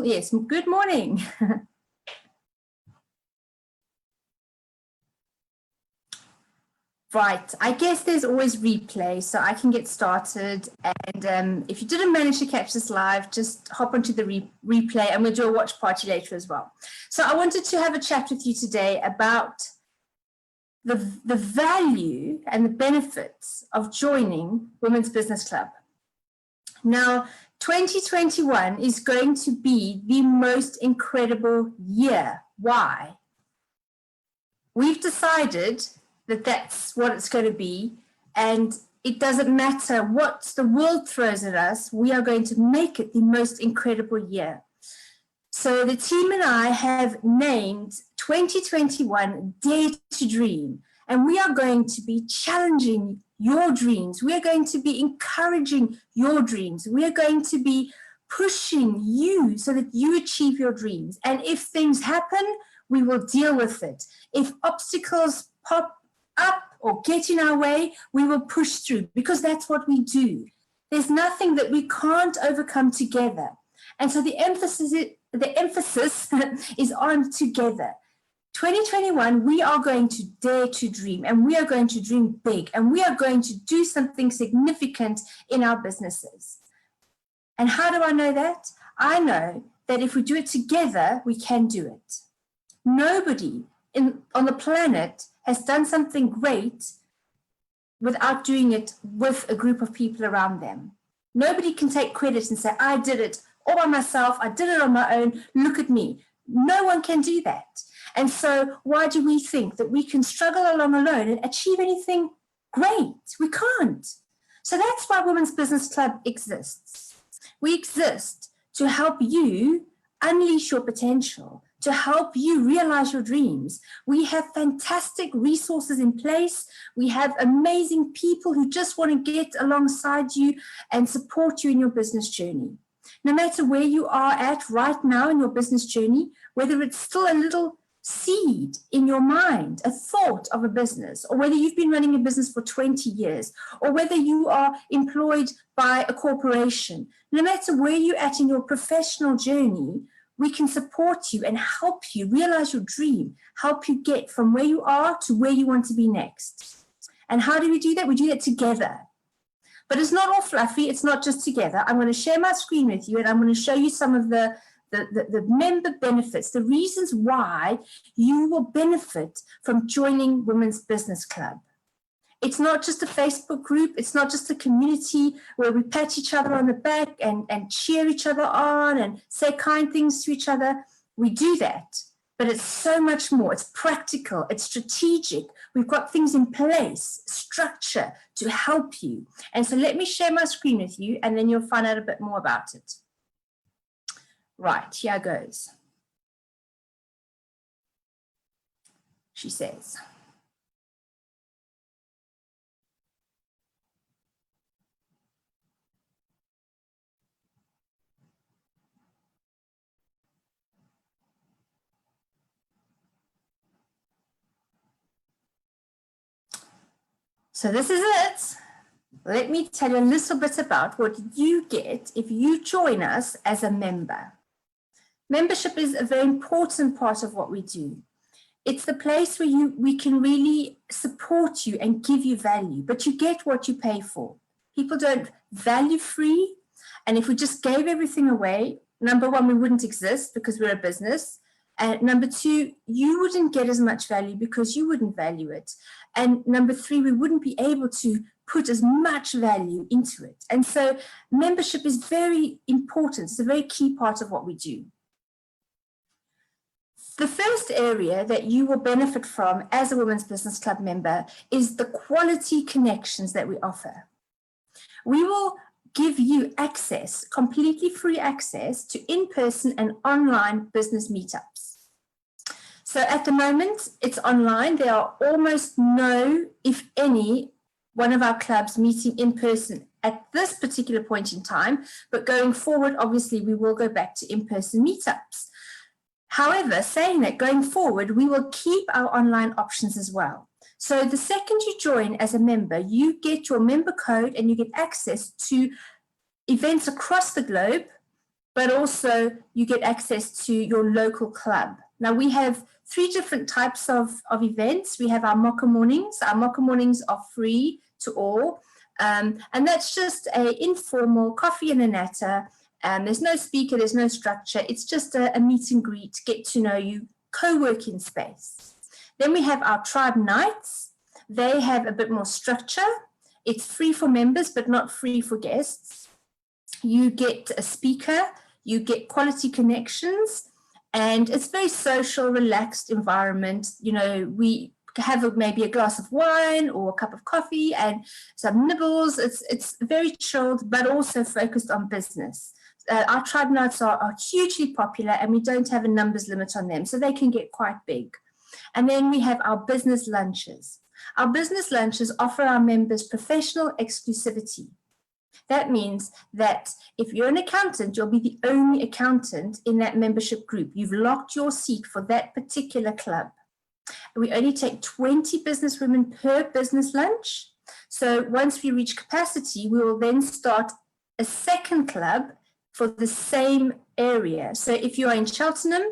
Yes, good morning. Right, I guess there's always replay, so I can get started. And if you didn't manage to catch this live, just hop onto the replay and we'll do a watch party later as well. So I wanted to have a chat with you today about the value and the benefits of joining Women's Business Club. Now, 2021 is going to be the most incredible year. Why? We've decided that that's what it's going to be, and it doesn't matter what the world throws at us, we are going to make it the most incredible year. So the team and I have named 2021 Dare to Dream, and we are going to be challenging your dreams. We are going to be encouraging your dreams. We are going to be pushing you so that you achieve your dreams. And if things happen, we will deal with it. If obstacles pop up or get in our way, we will push through, because that's what we do. There's nothing that we can't overcome together. And so the emphasis is on together. 2021, we are going to dare to dream, and we are going to dream big, and we are going to do something significant in our businesses. And how do I know that? I know that if we do it together, we can do it. Nobody on the planet has done something great without doing it with a group of people around them. Nobody can take credit and say, I did it all by myself, I did it on my own, look at me. No one can do that. And so why do we think that we can struggle along alone and achieve anything great? We can't. So that's why Women's Business Club exists. We exist to help you unleash your potential, to help you realize your dreams. We have fantastic resources in place. We have amazing people who just want to get alongside you and support you in your business journey. No matter where you are at right now in your business journey, whether it's still a little seed in your mind, a thought of a business, or whether you've been running a business for 20 years, or whether you are employed by a corporation, no matter where you're at in your professional journey, we can support you and help you realize your dream, help you get from where you are to where you want to be next. And how do we do that? We do that together. But it's not all fluffy. It's not just together. I'm going to share my screen with you, and I'm going to show you some of the member benefits, the reasons why you will benefit from joining Women's Business Club. It's not just a Facebook group. It's not just a community where we pat each other on the back and cheer each other on and say kind things to each other. We do that, but it's so much more. It's practical. It's strategic. We've got things in place, structure to help you. And so let me share my screen with you, and then you'll find out a bit more about it. Right, here goes. She says, so this is it. Let me tell you a little bit about what you get if you join us as a member. Membership is a very important part of what we do. It's the place where we can really support you and give you value, but you get what you pay for. People don't value free, and if we just gave everything away, number one, we wouldn't exist because we're a business. And number two, you wouldn't get as much value because you wouldn't value it. And number three, we wouldn't be able to put as much value into it. And so membership is very important. It's a very key part of what we do. The first area that you will benefit from as a Women's Business Club member is the quality connections that we offer. We will give you access, completely free access to in-person and online business meetups. So at the moment, it's online. There are almost no, if any, one of our clubs meeting in person at this particular point in time, but going forward, obviously, we will go back to in-person meetups. However, saying that, going forward, we will keep our online options as well. So the second you join as a member, you get your member code and you get access to events across the globe, but also you get access to your local club. Now we have 3 different types of events. We have our Mocha Mornings. Our Mocha Mornings are free to all. And that's just an informal coffee and a natter. There's no speaker, there's no structure. It's just a meet and greet, get to know you, co-working space. Then we have our Tribe Nights. They have a bit more structure. It's free for members, but not free for guests. You get a speaker, you get quality connections, and it's very social, relaxed environment. You know, we have maybe a glass of wine or a cup of coffee and some nibbles. It's very chilled, but also focused on business. Our Tribe Nights are hugely popular, and we don't have a numbers limit on them, so they can get quite big. And then we have our business lunches. Our business lunches offer our members professional exclusivity. That means that if you're an accountant, you'll be the only accountant in that membership group. You've locked your seat for that particular club. We only take 20 businesswomen per business lunch. So once we reach capacity, we will then start a second club for the same area. So if you are in Cheltenham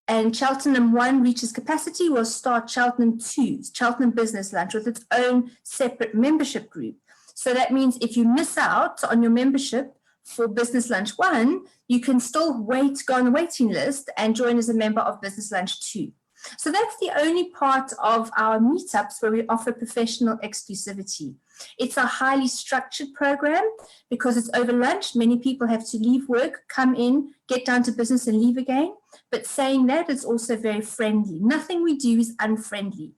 and Cheltenham 1 reaches capacity, we'll start Cheltenham 2, Cheltenham Business Lunch, with its own separate membership group. So that means if you miss out on your membership for Business Lunch 1, you can still go on the waiting list and join as a member of Business Lunch 2. So that's the only part of our meetups where we offer professional exclusivity. It's a highly structured program because it's over lunch. Many people have to leave work, come in, get down to business and leave again. But saying that, it's also very friendly. Nothing we do is unfriendly.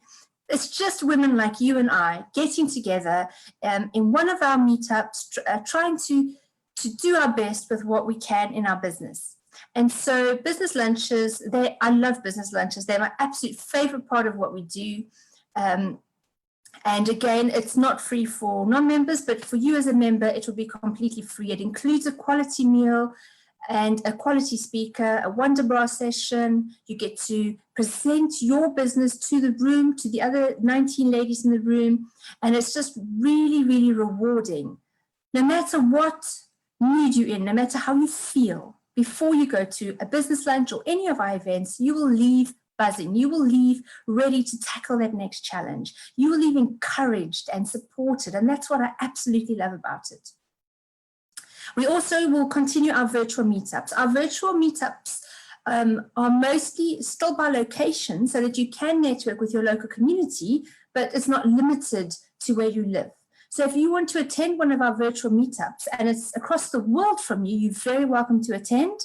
It's just women like you and I getting together in one of our meetups, trying to do our best with what we can in our business. And so business lunches, I love business lunches. They're my absolute favorite part of what we do. And again, it's not free for non-members, but for you as a member, it will be completely free. It includes a quality meal and a quality speaker, a Wonderbra session. You get to present your business to the room, to the other 19 ladies in the room. And it's just really, really rewarding. No matter what mood you're in, no matter how you feel, before you go to a business lunch or any of our events, you will leave buzzing. You will leave ready to tackle that next challenge. You will leave encouraged and supported, and that's what I absolutely love about it. We also will continue our virtual meetups. Our virtual meetups are mostly still by location so that you can network with your local community, but it's not limited to where you live. So if you want to attend one of our virtual meetups and it's across the world from you, you're very welcome to attend.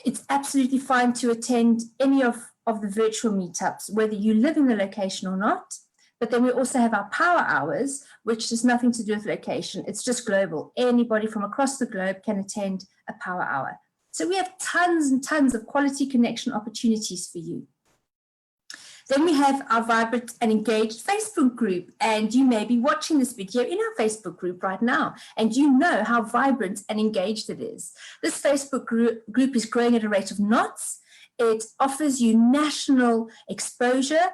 It's absolutely fine to attend any of the virtual meetups, whether you live in the location or not. But then we also have our power hours, which has nothing to do with location. It's just global. Anybody from across the globe can attend a power hour. So we have tons and tons of quality connection opportunities for you. Then we have our vibrant and engaged Facebook group, and you may be watching this video in our Facebook group right now, and you know how vibrant and engaged it is. This Facebook group is growing at a rate of knots. It offers you national exposure,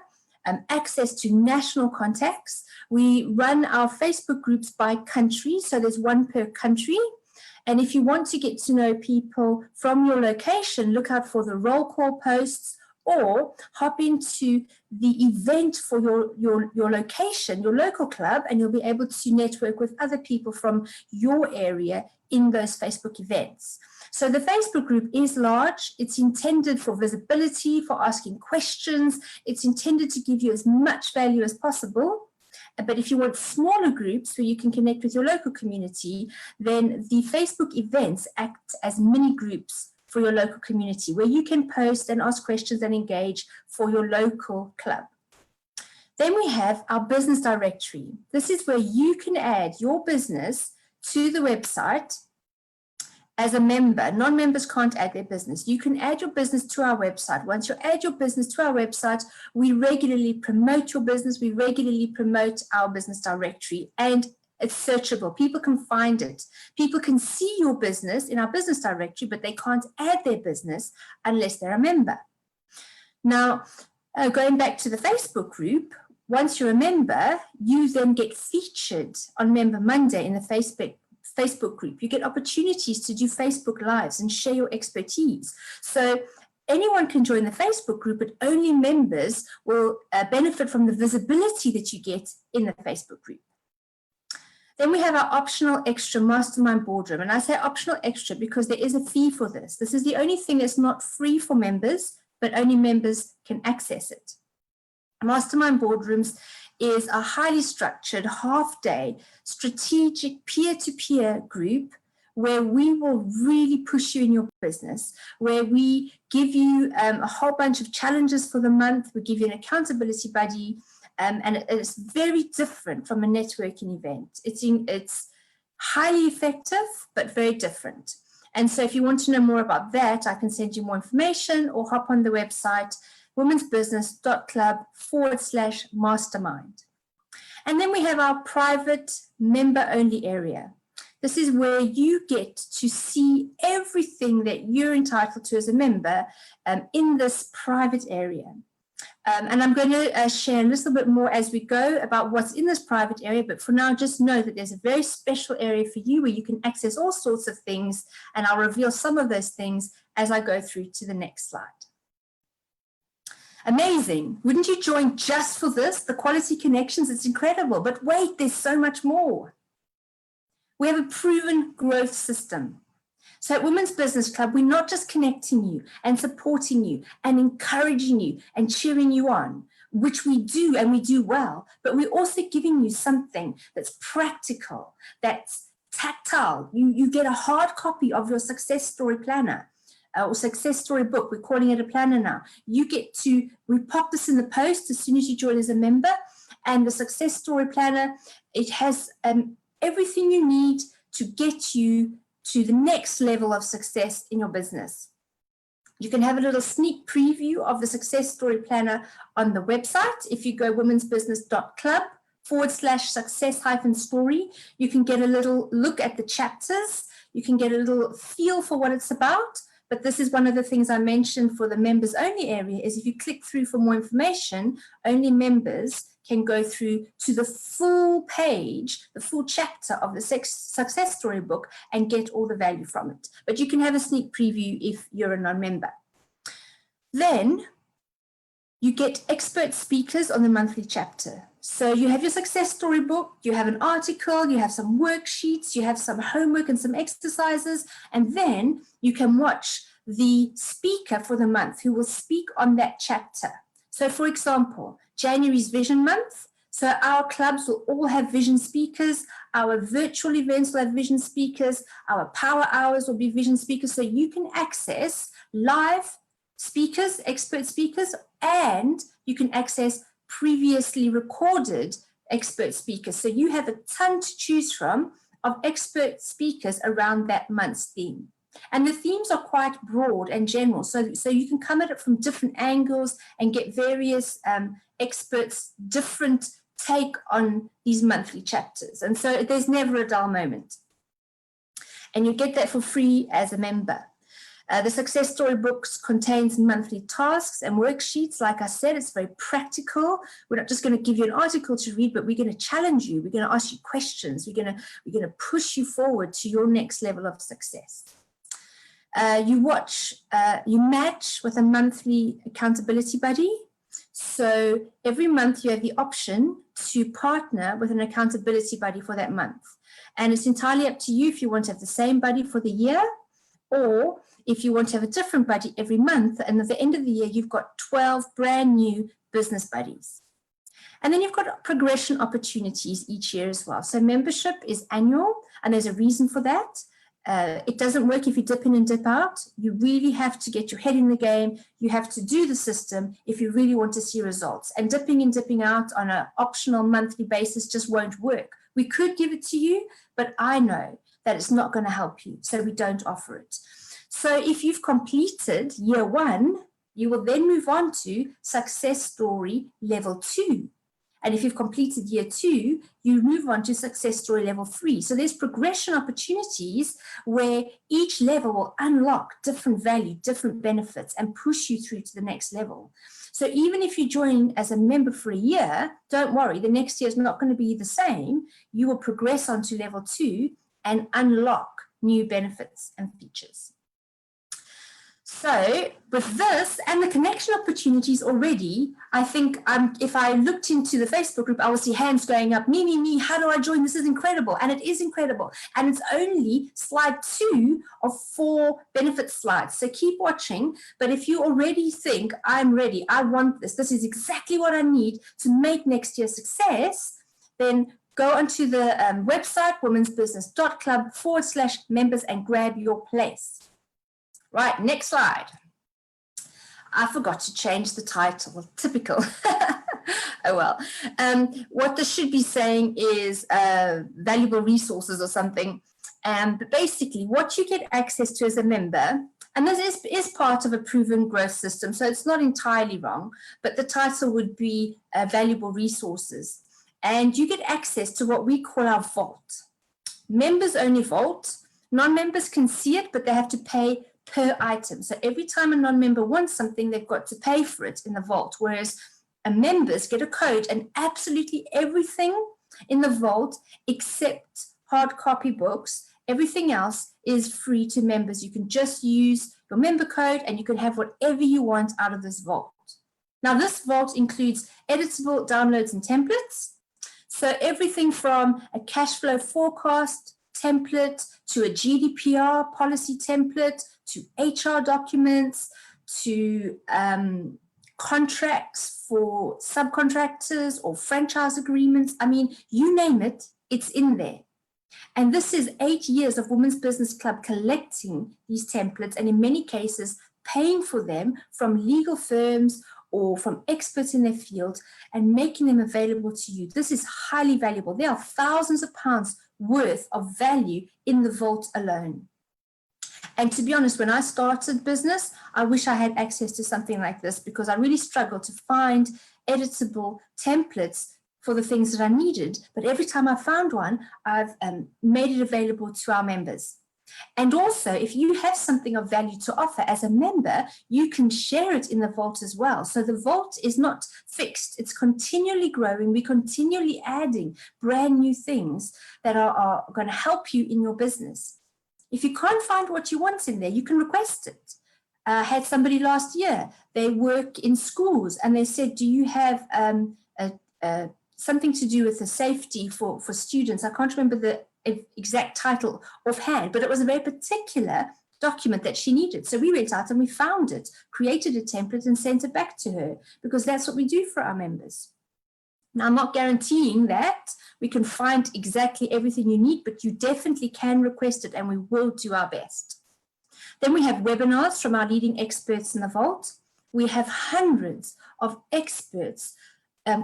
access to national contacts. We run our Facebook groups by country, so there's one per country. And if you want to get to know people from your location, look out for the roll call posts, or hop into the event for your location, your local club, and you'll be able to network with other people from your area in those Facebook events. So the Facebook group is large. It's intended for visibility, for asking questions. It's intended to give you as much value as possible. But if you want smaller groups where you can connect with your local community, then the Facebook events act as mini groups for your local community, where you can post and ask questions and engage for your local club. Then we have our business directory. This is where you can add your business to the website as a member. Non-members can't add their business. You can add your business to our website. Once you add your business to our website, we regularly promote your business. We regularly promote our business directory, and it's searchable. People can find it. People can see your business in our business directory, but they can't add their business unless they're a member. Now, going back to the Facebook group, once you're a member, you then get featured on Member Monday in the Facebook group. You get opportunities to do Facebook Lives and share your expertise. So anyone can join the Facebook group, but only members will benefit from the visibility that you get in the Facebook group. Then we have our optional extra mastermind boardroom. And I say optional extra because there is a fee for this. This is the only thing that's not free for members, but only members can access it. Mastermind boardrooms is a highly structured half-day strategic peer-to-peer group where we will really push you in your business, where we give you a whole bunch of challenges for the month. We give you an accountability buddy, and it's very different from a networking event. It's highly effective, but very different. And so if you want to know more about that, I can send you more information or hop on the website, womensbusiness.club/mastermind. And then we have our private member-only area. This is where you get to see everything that you're entitled to as a member in this private area. And I'm going to share a little bit more as we go about what's in this private area, but for now, just know that there's a very special area for you where you can access all sorts of things, and I'll reveal some of those things as I go through to the next slide. Amazing. Wouldn't you join just for this? The quality connections, it's incredible. But wait, there's so much more. We have a proven growth system. So at Women's Business Club, we're not just connecting you and supporting you and encouraging you and cheering you on, which we do and we do well, but we're also giving you something that's practical, that's tactile. You get a hard copy of your success story planner or success story book. We're calling it a planner now. We pop this in the post as soon as you join as a member, and the success story planner, it has everything you need to get you to the next level of success in your business. You can have a little sneak preview of the success story planner on the website. If you go womensbusiness.club/success-story, you can get a little look at the chapters. You can get a little feel for what it's about. But this is one of the things I mentioned for the members only area is if you click through for more information, only members can go through to the full page, the full chapter of the success story book and get all the value from it. But you can have a sneak preview if you're a non-member. Then you get expert speakers on the monthly chapter. So you have your success story book, you have an article, you have some worksheets, you have some homework and some exercises, and then you can watch the speaker for the month who will speak on that chapter. So for example, January's Vision Month. So our clubs will all have vision speakers. Our virtual events will have vision speakers. Our power hours will be vision speakers. So you can access live speakers, expert speakers, and you can access previously recorded expert speakers. So you have a ton to choose from of expert speakers around that month's theme. And the themes are quite broad and general. So you can come at it from different angles and get various experts' different take on these monthly chapters. And so there's never a dull moment. And you get that for free as a member. The success story books contains monthly tasks and worksheets. Like I said, it's very practical. We're not just going to give you an article to read, but we're going to challenge you. We're going to ask you questions. We're going to push you forward to your next level of success. You match with a monthly accountability buddy. So every month you have the option to partner with an accountability buddy for that month. And it's entirely up to you if you want to have the same buddy for the year or if you want to have a different buddy every month. And at the end of the year, you've got 12 brand new business buddies. And then you've got progression opportunities each year as well. So membership is annual, and there's a reason for that. It doesn't work if you dip in and dip out. You really have to get your head in the game. You have to do the system if you really want to see results. And dipping in, dipping out on an optional monthly basis just won't work. We could give it to you, but I know that it's not going to help you, so we don't offer it. So if you've completed year 1, you will then move on to success story level 2. And if you've completed year 2, you move on to success story level 3. So there's progression opportunities where each level will unlock different value, different benefits, and push you through to the next level. So even if you join as a member for a year, don't worry, the next year is not going to be the same. You will progress on to level 2, and unlock new benefits and features. So with this and the connection opportunities already, I think if I looked into the Facebook group, I will see hands going up, me, how do I join? This is incredible. And it is incredible. And it's only slide 2 of 4 benefit slides. So keep watching. But if you already think, I'm ready, I want this, this is exactly what I need to make next year a success, then go onto the website, womensbusiness.club/members and grab your place. Right, next slide. I forgot to change the title, typical. Oh well. What this should be saying is valuable resources or something. But basically what you get access to as a member, and this is part of a proven growth system, so it's not entirely wrong, but the title would be valuable resources. And you get access to what we call our vault. Members only vault. Non-members can see it, but they have to pay per item. So every time a non-member wants something, they've got to pay for it in the vault, whereas members get a code and absolutely everything in the vault except hard copy books, everything else is free to members. You can just use your member code and you can have whatever you want out of this vault. Now this vault includes editable downloads and templates. So everything from a cash flow forecast template to a GDPR policy template, to HR documents, to contracts for subcontractors or franchise agreements. I mean, you name it, it's in there. And this is 8 years of Women's Business Club collecting these templates and in many cases paying for them from legal firms or from experts in their field and making them available to you. This is highly valuable. There are thousands of pounds worth of value in the vault alone. And to be honest, when I started business, I wish I had access to something like this because I really struggled to find editable templates for the things that I needed. But every time I found one, I've made it available to our members. And also, if you have something of value to offer as a member, you can share it in the vault as well. So the vault is not fixed. It's continually growing. We're continually adding brand new things that are going to help you in your business. If you can't find what you want in there, you can request it. I had somebody last year, they work in schools and they said, do you have something to do with the safety for students? I can't remember the exact title offhand, but it was a very particular document that she needed. So we went out and we found it, created a template and sent it back to her because that's what we do for our members. Now, I'm not guaranteeing that we can find exactly everything you need, but you definitely can request it and we will do our best. Then we have webinars from our leading experts in the vault. We have hundreds of experts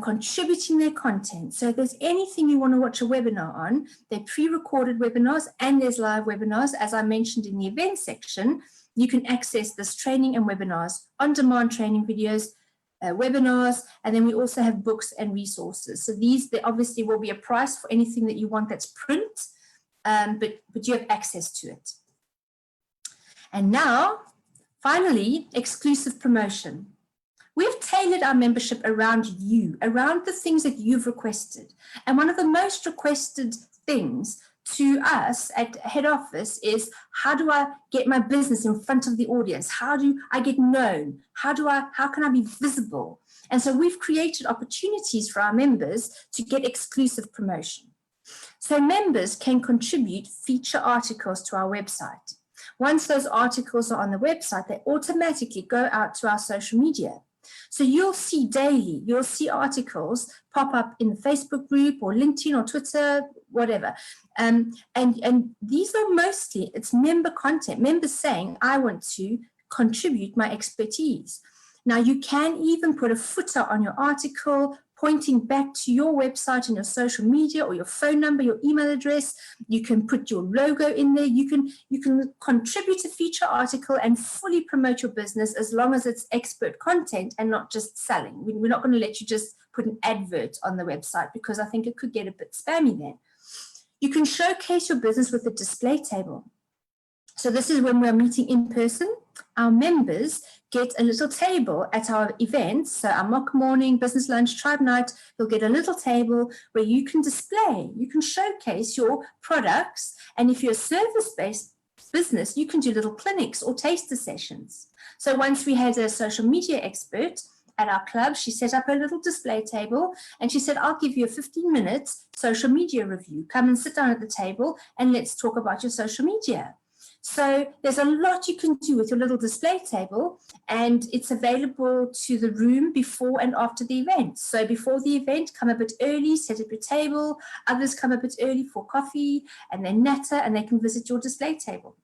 contributing their content. So if there's anything you want to watch a webinar on, they're pre-recorded webinars and there's live webinars. As I mentioned in the event section, you can access this training and webinars, on-demand training videos, webinars, and then we also have books and resources. So there obviously will be a price for anything that you want that's print, but you have access to it. And now, finally, exclusive promotion. We've tailored our membership around you, around the things that you've requested. And one of the most requested things to us at head office is, how do I get my business in front of the audience? How do I get known? How can I be visible? And so we've created opportunities for our members to get exclusive promotion. So members can contribute feature articles to our website. Once those articles are on the website, they automatically go out to our social media. So you'll see daily, you'll see articles pop up in the Facebook group or LinkedIn or Twitter, whatever. And these are mostly, it's member content, members saying, I want to contribute my expertise. Now you can even put a footer on your article pointing back to your website and your social media or your phone number, your email address. You can put your logo in there. You can contribute a feature article and fully promote your business as long as it's expert content and not just selling. We're not going to let you just put an advert on the website because I think it could get a bit spammy then. You can showcase your business with a display table. So this is when we're meeting in person. Our members get a little table at our events. So our mock morning, business lunch, tribe night, you'll get a little table where you can display, you can showcase your products. And if you're a service-based business, you can do little clinics or taster sessions. So once we had a social media expert at our club, she set up a little display table and she said, I'll give you a 15-minute social media review. Come and sit down at the table and let's talk about your social media. So there's a lot you can do with your little display table, and it's available to the room before and after the event. So before the event, come a bit early, set up your table. Others come a bit early for coffee and then natter, and they can visit your display table.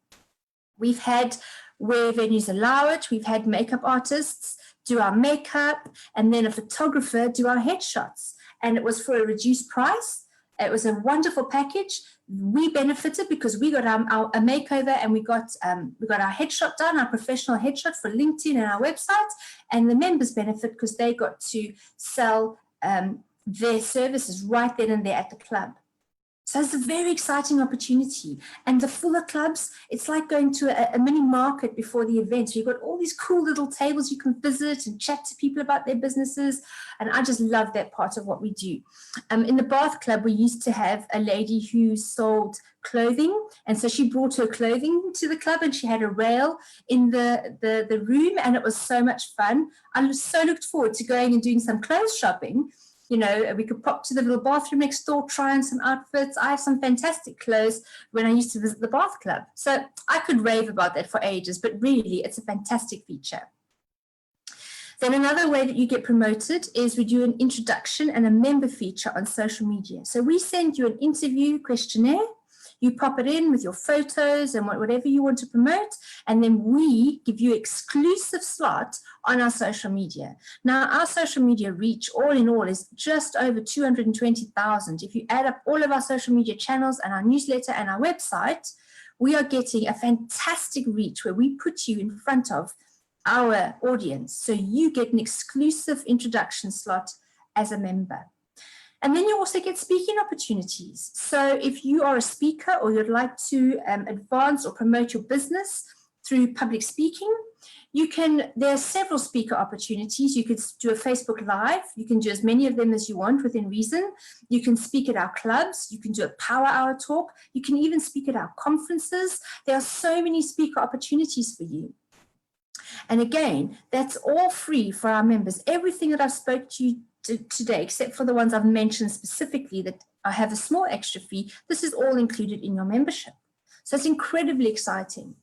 We've had, where venues allow it, we've had makeup artists do our makeup, and then a photographer do our headshots. And it was for a reduced price. It was a wonderful package. We benefited because we got a makeover, and we got our headshot done, our professional headshot for LinkedIn and our website, and the members benefit because they got to sell their services right then and there at the club. So it's a very exciting opportunity. And the fuller clubs, it's like going to a mini market before the event. So you've got all these cool little tables you can visit and chat to people about their businesses. And I just love that part of what we do. In the Bath Club, we used to have a lady who sold clothing. And so she brought her clothing to the club, and she had a rail in the room, and it was so much fun. I so looked forward to going and doing some clothes shopping. You know, we could pop to the little bathroom next door, try on some outfits. I have some fantastic clothes when I used to visit the Bath Club. So I could rave about that for ages, but really it's a fantastic feature. Then another way that you get promoted is we do an introduction and a member feature on social media. So we send you an interview questionnaire. You pop it in with your photos and whatever you want to promote, and then we give you exclusive slot on our social media. Now, our social media reach, all in all, is just over 220,000. If you add up all of our social media channels and our newsletter and our website, we are getting a fantastic reach where we put you in front of our audience. So you get an exclusive introduction slot as a member. And then you also get speaking opportunities. So if you are a speaker or you'd like to advance or promote your business through public speaking, there are several speaker opportunities. You could do a Facebook Live. You can do as many of them as you want within reason. You can speak at our clubs. You can do a power hour talk. You can even speak at our conferences. There are so many speaker opportunities for you. And again, that's all free for our members. Everything that I've spoke to you today, except for the ones I've mentioned specifically that I have a small extra fee, this is all included in your membership. So it's incredibly exciting.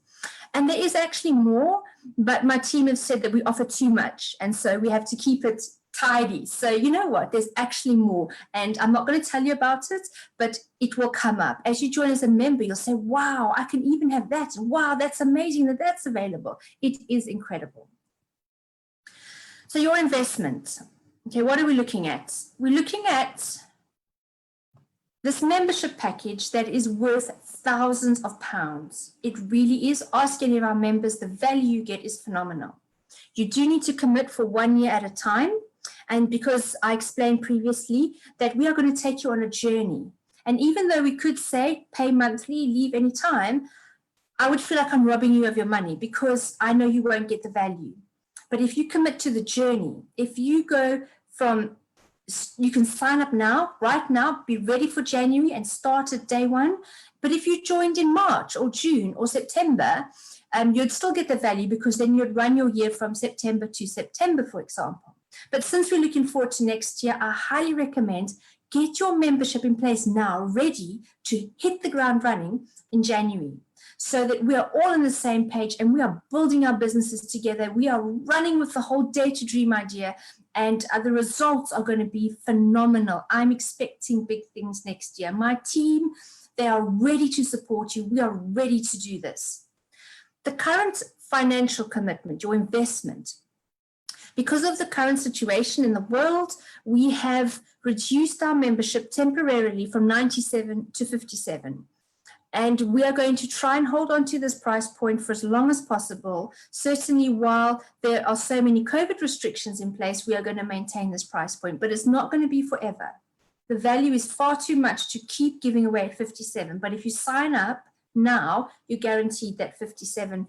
And there is actually more, but my team has said that we offer too much, and so we have to keep it tidy. So you know what, there's actually more, and I'm not going to tell you about it, but it will come up. As you join as a member, you'll say, wow, I can even have that. Wow, that's amazing that that's available. It is incredible. So your investment. Okay, what are we looking at? We're looking at this membership package that is worth thousands of pounds. It really is. Ask any of our members, the value you get is phenomenal. You do need to commit for 1 year at a time. And because I explained previously that we are going to take you on a journey. And even though we could say pay monthly, leave any time, I would feel like I'm robbing you of your money because I know you won't get the value. But if you commit to the journey, if you go from, you can sign up now, right now, be ready for January and start at day one. But if you joined in March or June or September, you'd still get the value because then you'd run your year from September to September, for example. But since we're looking forward to next year, I highly recommend get your membership in place now, ready to hit the ground running in January, so that we are all on the same page and we are building our businesses together. We are running with the whole Dare to Dream idea, and the results are going to be phenomenal. I'm expecting big things next year. My team, they are ready to support you. We are ready to do this. The current financial commitment, your investment, because of the current situation in the world, we have reduced our membership temporarily from 97 to 57. And we are going to try and hold on to this price point for as long as possible. Certainly, while there are so many COVID restrictions in place, we are going to maintain this price point, but it's not going to be forever. The value is far too much to keep giving away at 57. But if you sign up now, you're guaranteed that £57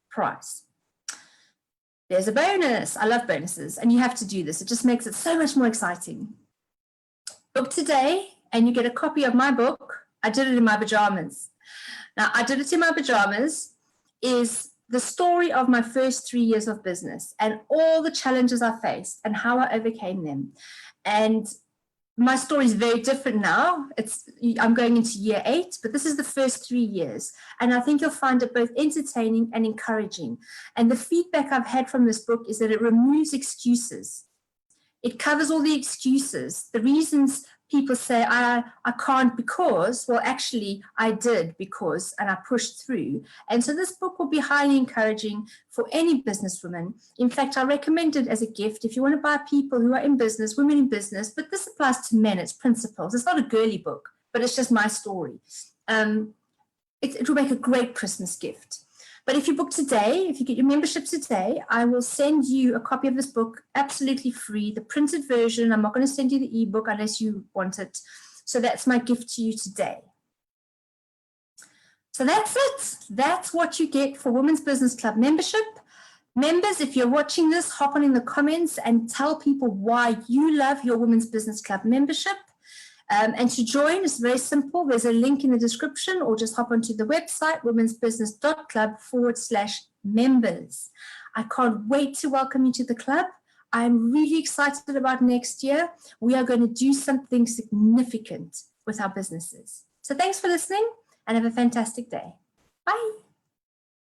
price. There's a bonus. I love bonuses, and you have to do this. It just makes it so much more exciting. Book today, and you get a copy of my book. I did it in my pajamas. Now, I did it in my pajamas is the story of my first 3 years of business and all the challenges I faced and how I overcame them. And my story is very different now. I'm going into year 8, but this is the first 3 years. And I think you'll find it both entertaining and encouraging. And the feedback I've had from this book is that it removes excuses. It covers all the excuses, the reasons people say, I can't because, well, actually, I did because, and I pushed through. And so this book will be highly encouraging for any businesswoman. In fact, I recommend it as a gift if you want to buy people who are in business, women in business, but this applies to men, it's principles. It's not a girly book, but it's just my story. It will make a great Christmas gift. But if you book today, if you get your membership today, I will send you a copy of this book absolutely free, the printed version. I'm not going to send you the ebook unless you want it. So that's my gift to you today. So that's it. That's what you get for Women's Business Club membership. Members, if you're watching this, hop on in the comments and tell people why you love your Women's Business Club membership. And to join is very simple. There's a link in the description, or just hop onto the website, womensbusiness.club/members. I can't wait to welcome you to the club. I'm really excited about next year. We are going to do something significant with our businesses. So thanks for listening and have a fantastic day. Bye.